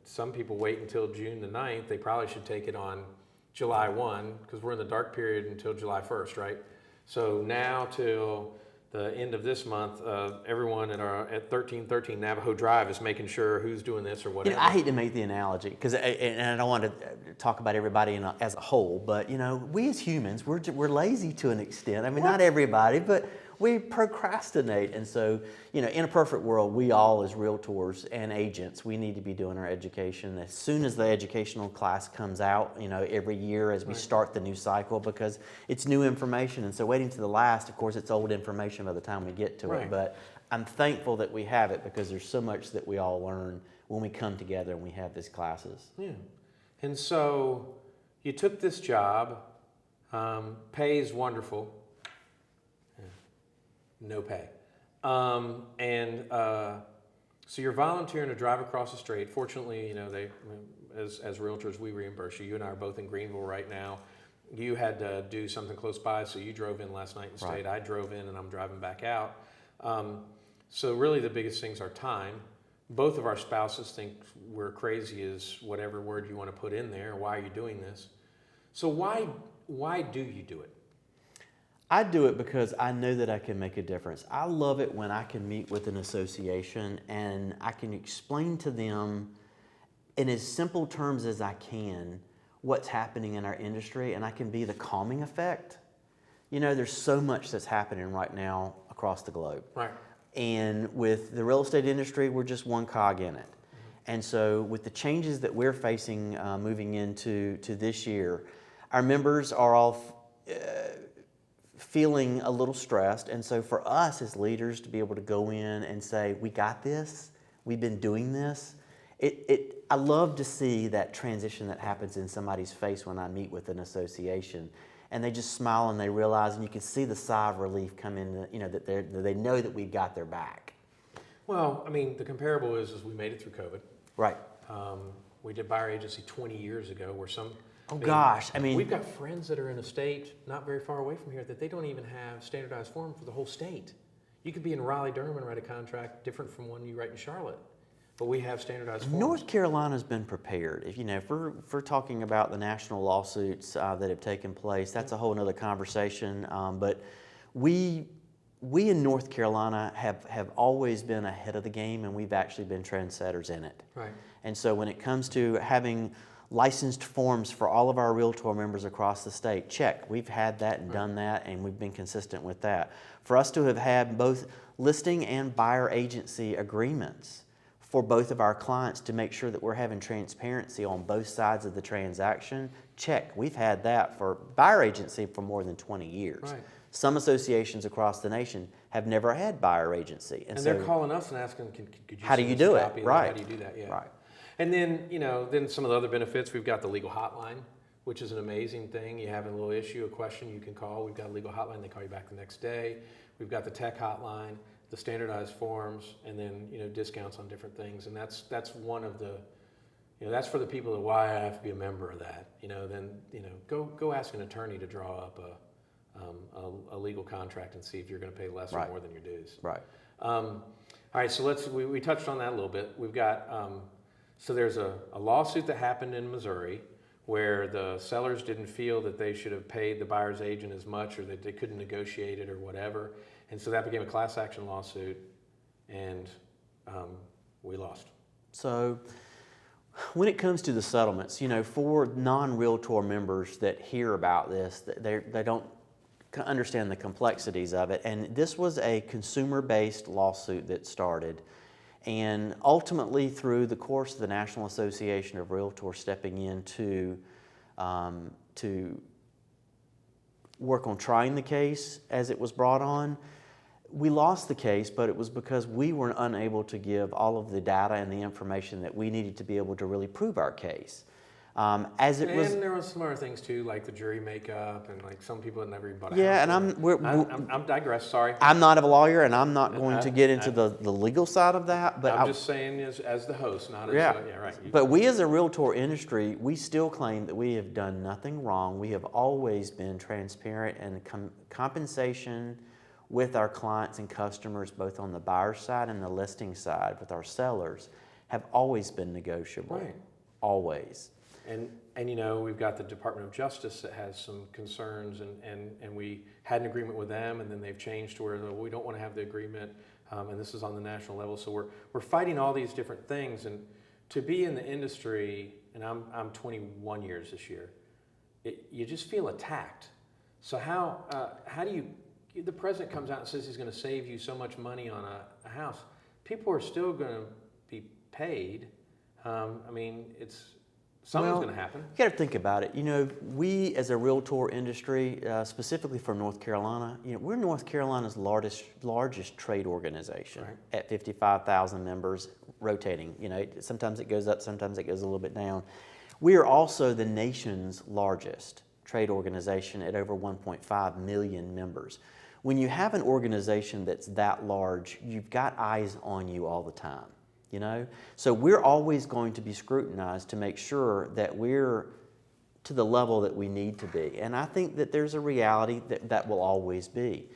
some people wait until June the 9th. They probably should take it on July 1 because we're in the dark period until July 1st, right? So now till the end of this month, everyone at 1313 Navajo Drive is making sure who's doing this or whatever. I hate to make the analogy because, and I don't want to talk about everybody as a whole, but we as humans, we're lazy to an extent. I mean, not everybody, but we procrastinate. And so, in a perfect world, we all as realtors and agents, we need to be doing our education as soon as the educational class comes out, every year as we start the new cycle, because it's new information. And so waiting to the last, of course, it's old information by the time we get to it. But I'm thankful that we have it because there's so much that we all learn when we come together and we have these classes. Yeah. And so you took this job, pay is wonderful. No pay. So you're volunteering to drive across the strait. Fortunately, as realtors, we reimburse you. You and I are both in Greenville right now. You had to do something close by, so you drove in last night and stayed. I drove in, and I'm driving back out. So really the biggest things are time. Both of our spouses think we're crazy is whatever word you want to put in there. Why are you doing this? So why do you do it? I do it because I know that I can make a difference. I love it when I can meet with an association and I can explain to them in as simple terms as I can what's happening in our industry, and I can be the calming effect. There's so much that's happening right now across the globe. Right. And with the real estate industry, we're just one cog in it. And so with the changes that we're facing moving into this year, our members are all feeling a little stressed. And so for us as leaders to be able to go in and say, we got this, we've been doing this, I love to see that transition that happens in somebody's face when I meet with an association. And they just smile and they realize, and you can see the sigh of relief come in, that they know that we've got their back. Well, the comparable is we made it through COVID. Right. We did buyer agency 20 years ago where some... we've got friends that are in a state not very far away from here that they don't even have standardized form for the whole state. You could be in Raleigh-Durham and write a contract different from one you write in Charlotte. But we have standardized forms. North Carolina's been prepared. If we're talking about the national lawsuits that have taken place, that's a whole other conversation. But we in North Carolina have always been ahead of the game, and we've actually been trendsetters in it. Right. And so when it comes to having licensed forms for all of our Realtor members across the state, check. We've had that and done that, and we've been consistent with that. For us to have had both listing and buyer agency agreements for both of our clients to make sure that we're having transparency on both sides of the transaction, check. We've had that for buyer agency for more than 20 years. Right. Some associations across the nation have never had buyer agency. And they're calling us and asking, could you how do you do it? Right. How do you do that? Yeah. Right. And then, then some of the other benefits, we've got the legal hotline, which is an amazing thing. You have a little issue, a question, you can call. We've got a legal hotline. They call you back the next day. We've got the tech hotline, the standardized forms, and then, discounts on different things. And that's one of the, that's for the people that why I have to be a member of that. Go ask an attorney to draw up a legal contract and see if you're going to pay less or more than your dues. Right. All right, so we touched on that a little bit. We've got, so there's a lawsuit that happened in Missouri where the sellers didn't feel that they should have paid the buyer's agent as much or that they couldn't negotiate it or whatever. And so that became a class action lawsuit. And we lost. So when it comes to the settlements, for non-realtor members that hear about this, they don't understand the complexities of it. And this was a consumer-based lawsuit that started. And ultimately, through the course of the National Association of Realtors stepping in to work on trying the case as it was brought on, we lost the case, but it was because we were unable to give all of the data and the information that we needed to be able to really prove our case. And there was some other things too, like the jury makeup, and like some people had never even bought a house. Yeah, and I'm digress. Sorry. I'm not a lawyer, and I'm not going to get into the legal side of that. But I'm just saying as the host, not as yeah, right. But we as a realtor industry, we still claim that we have done nothing wrong. We have always been transparent, and compensation with our clients and customers, both on the buyer side and the listing side with our sellers, have always been negotiable. Right. Always. And we've got the Department of Justice that has some concerns, and we had an agreement with them, and then they've changed to where we don't want to have the agreement, and this is on the national level. So we're fighting all these different things, and to be in the industry, and I'm 21 years this year, you just feel attacked. So how do you? The president comes out and says he's going to save you so much money on a house. People are still going to be paid. Something's going to happen. You got to think about it. We as a realtor industry, specifically for North Carolina, we're North Carolina's largest trade organization at 55,000 members, rotating. Sometimes it goes up, sometimes it goes a little bit down. We are also the nation's largest trade organization at over 1.5 million members. When you have an organization that's that large, you've got eyes on you all the time. So we're always going to be scrutinized to make sure that we're to the level that we need to be. And I think that there's a reality that will always be.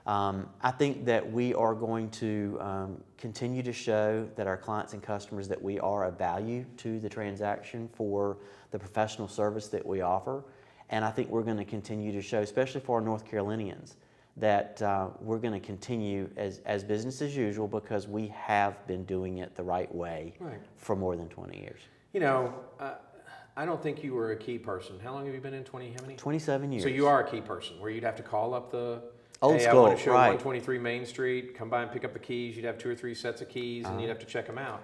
I think that we are going to continue to show that our clients and customers that we are of value to the transaction for the professional service that we offer. And I think we're going to continue to show, especially for our North Carolinians, that we're going to continue as business as usual because we have been doing it the right way for more than 20 years. I don't think you were a key person. How long have you been in? How many? 27 years. So you are a key person where you'd have to call up the old school, I want to show right. 123 Main Street, come by and pick up the keys. You'd have 2 or 3 sets of keys and you'd have to check them out.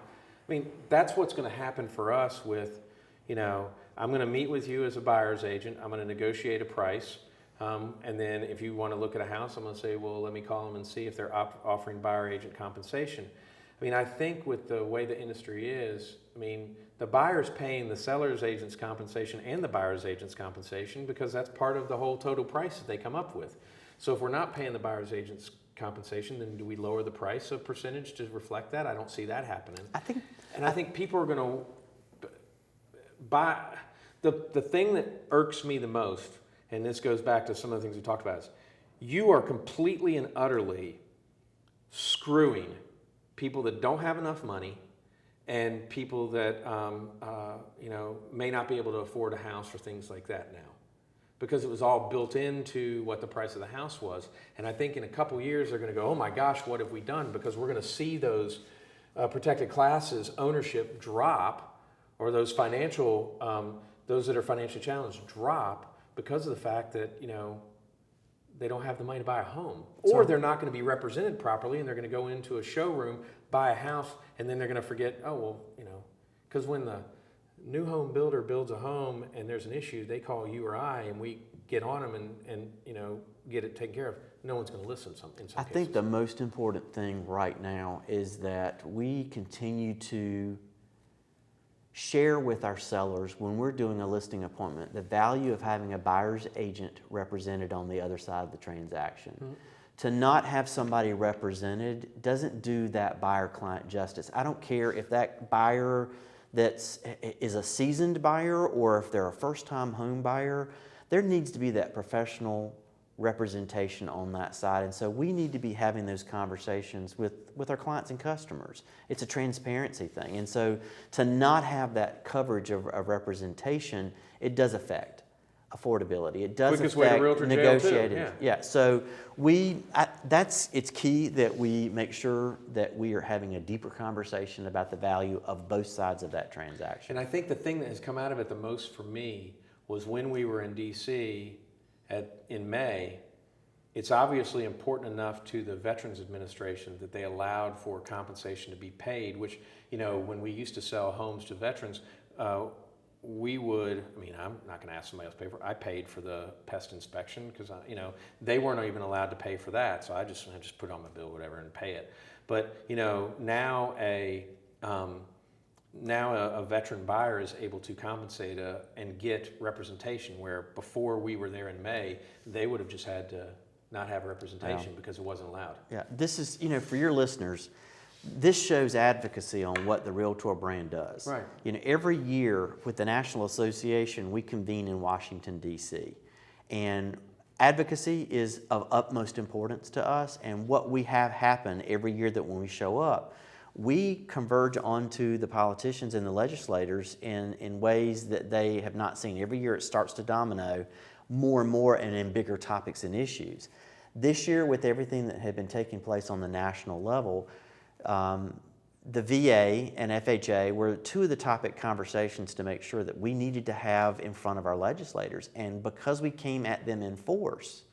That's what's going to happen for us with, I'm going to meet with you as a buyer's agent. I'm going to negotiate a price. And then if you want to look at a house, I'm going to say, well, let me call them and see if they're offering buyer agent compensation. I think with the way the industry is, the buyer's paying the seller's agent's compensation and the buyer's agent's compensation because that's part of the whole total price that they come up with. So if we're not paying the buyer's agent's compensation, then do we lower the price of percentage to reflect that? I don't see that happening. I think people are going to buy. The thing that irks me the most, and this goes back to some of the things we talked about, is you are completely and utterly screwing people that don't have enough money and people that may not be able to afford a house or things like that now, because it was all built into what the price of the house was. And I think in a couple years they're going to go, oh my gosh, what have we done? Because we're going to see those protected classes ownership drop, or those those that are financially challenged drop, because of the fact that, they don't have the money to buy a home. Or they're not going to be represented properly, and they're going to go into a showroom, buy a house, and then they're going to forget, because when the new home builder builds a home and there's an issue, they call you or I, and we get on them and get it taken care of. No one's going to listen in some cases. I think the most important thing right now is that we continue to share with our sellers when we're doing a listing appointment the value of having a buyer's agent represented on the other side of the transaction. Mm-hmm. To not have somebody represented doesn't do that buyer client justice. I don't care if that buyer is a seasoned buyer or if they're a first-time home buyer. There needs to be that professional representation on that side, and so we need to be having those conversations with our clients and customers. It's a transparency thing, and so to not have that coverage of representation, it does affect affordability. It does Quickest way to affect realtor jail, too, negotiated. yeah. So it's key that we make sure that we are having a deeper conversation about the value of both sides of that transaction. And I think the thing that has come out of it the most for me was when we were in DC in May. It's obviously important enough to the Veterans Administration that they allowed for compensation to be paid, which, when we used to sell homes to veterans, we would, I'm not going to ask somebody else to pay for it. I paid for the pest inspection because, they weren't even allowed to pay for that. So I just put it on my bill, whatever, and pay it. But, now a veteran buyer is able to compensate and get representation, where before we were there in May, they would have just had to not have representation because it wasn't allowed. Yeah, this is, for your listeners, this shows advocacy on what the Realtor brand does. Right. Every year with the National Association, we convene in Washington, D.C. And advocacy is of utmost importance to us. And what we have happen every year that when we show up, we converge onto the politicians and the legislators in ways that they have not seen. Every year it starts to domino more and more and in bigger topics and issues. This year, with everything that had been taking place on the national level, the VA and FHA were two of the topic conversations to make sure that we needed to have in front of our legislators. And because we came at them in force,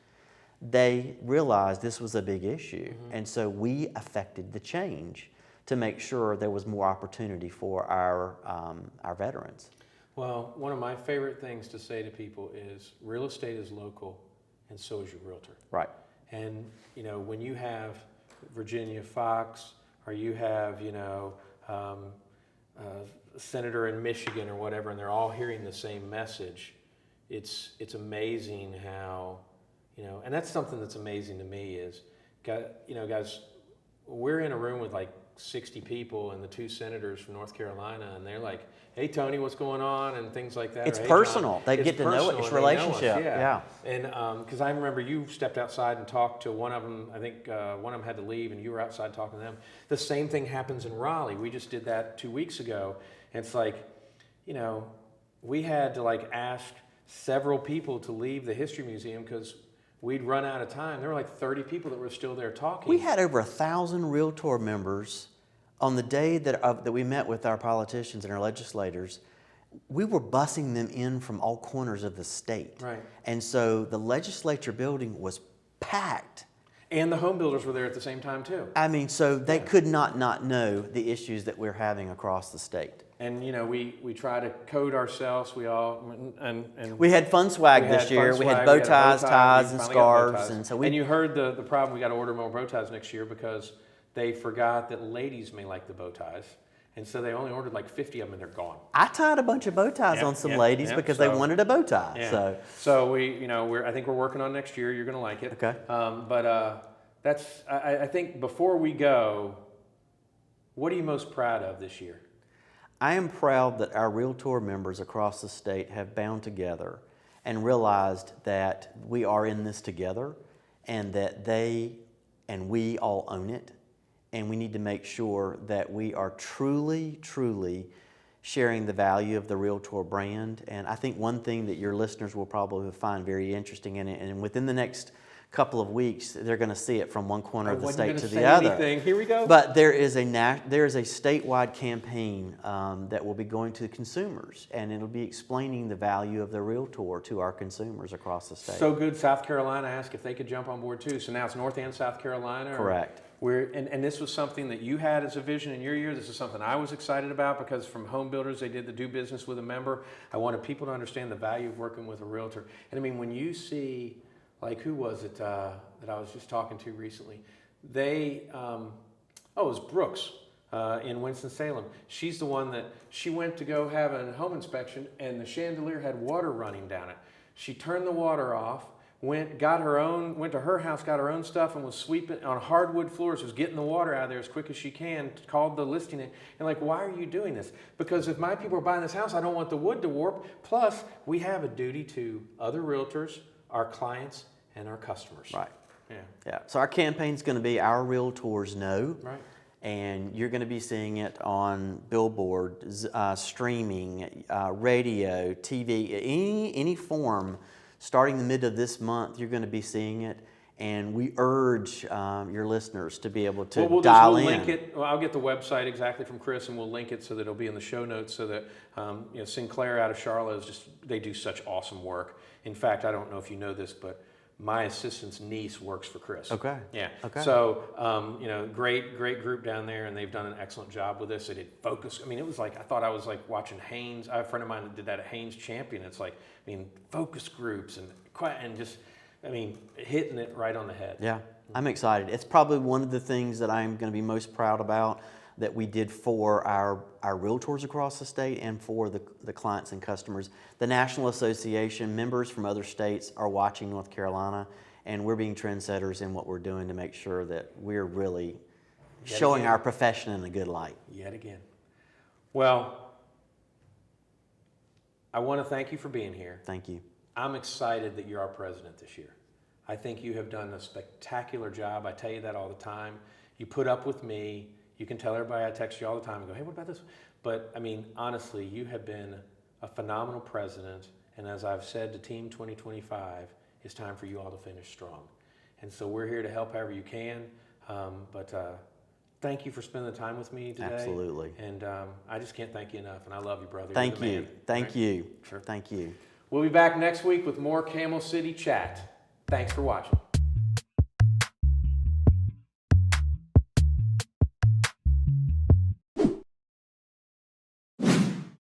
they realized this was a big issue. Mm-hmm. And so we affected the change to make sure there was more opportunity for our veterans. Well, one of my favorite things to say to people is real estate is local, and so is your realtor. Right. And, when you have Virginia Fox, or you have, a senator in Michigan or whatever, and they're all hearing the same message, it's amazing how, and that's something that's amazing to me is, guys, we're in a room with like 60 people and the two senators from North Carolina, and they're like, hey, Tony, what's going on? And things like that. It's or, hey, personal. John, they get to know it. It's relationship. Yeah. And because I remember you stepped outside and talked to one of them. I think one of them had to leave, and you were outside talking to them. The same thing happens in Raleigh. We just did that 2 weeks ago. And it's like, we had to ask several people to leave the History Museum because we'd run out of time. There were like 30 people that were still there talking. We had over 1,000 Realtor members on the day that we met with our politicians and our legislators. We were busing them in from all corners of the state. Right. And so the legislature building was packed. And the home builders were there at the same time too. So they could not know the issues that we're having across the state. And we try to code ourselves. We all and we had fun swag this year. We had bow ties, ties, and scarves, and so and you heard the problem. We got to order more bow ties next year because they forgot that ladies may like the bow ties, and so they only ordered like 50 of them, and they're gone. I tied a bunch of bow ties on some ladies because they wanted a bow tie. Yeah. So we I think we're working on next year. You're going to like it. Okay. That's I think before we go, what are you most proud of this year? I am proud that our Realtor members across the state have bound together and realized that we are in this together and that they and we all own it. And we need to make sure that we are truly, truly sharing the value of the Realtor brand. And I think one thing that your listeners will probably find very interesting in it, and within the next couple of weeks, they're going to see it from one corner of the state to the other. Here we go. But there is a statewide campaign that will be going to consumers, and it'll be explaining the value of the Realtor to our consumers across the state. So good. South Carolina asked if they could jump on board too. So now it's North and South Carolina. Correct. And this was something that you had as a vision in your year. This is something I was excited about because from home builders, they did the do business with a member. I wanted people to understand the value of working with a realtor. And when you see, who was it that I was just talking to recently? They, it was Brooks in Winston-Salem. She's the one that she went to go have a home inspection, and the chandelier had water running down it. She turned the water off. Went to her house, got her own stuff, and was sweeping on hardwood floors, was getting the water out of there as quick as she can, called the listing and why are you doing this? Because if my people are buying this house, I don't want the wood to warp. Plus, we have a duty to other realtors, our clients, and our customers. Right. Yeah. Yeah. So our campaign's going to be Our Realtors Know. Right. And you're going to be seeing it on billboard, streaming, radio, TV, any form. Starting the mid of this month, you're going to be seeing it. And we urge your listeners to be able to dial in. Link it. Well, I'll get the website exactly from Chris, and we'll link it so that it'll be in the show notes. So that Sinclair out of Charlotte they do such awesome work. In fact, I don't know if you know this, but my assistant's niece works for Chris. Okay. Yeah. Okay. So great group down there, and they've done an excellent job with this. They did focus. I mean, it was like I thought I was like watching Haynes. I have a friend of mine that did that at Haynes Champion. It's like focus groups and just. Hitting it right on the head. Yeah, I'm excited. It's probably one of the things that I'm going to be most proud about that we did for our realtors across the state and for the clients and customers. The National Association members from other states are watching North Carolina, and we're being trendsetters in what we're doing to make sure that we're really showing our profession in a good light. Yet again. Well, I want to thank you for being here. Thank you. I'm excited that you're our president this year. I think you have done a spectacular job. I tell you that all the time. You put up with me. You can tell everybody I text you all the time and go, hey, what about this? But honestly, you have been a phenomenal president. And as I've said to Team 2025, it's time for you all to finish strong. And so we're here to help however you can. Thank you for spending the time with me today. Absolutely. And I just can't thank you enough. And I love you, brother. Thank you. Thank right? you. Sure. Thank you. We'll be back next week with more Camel City Chat. Thanks for watching.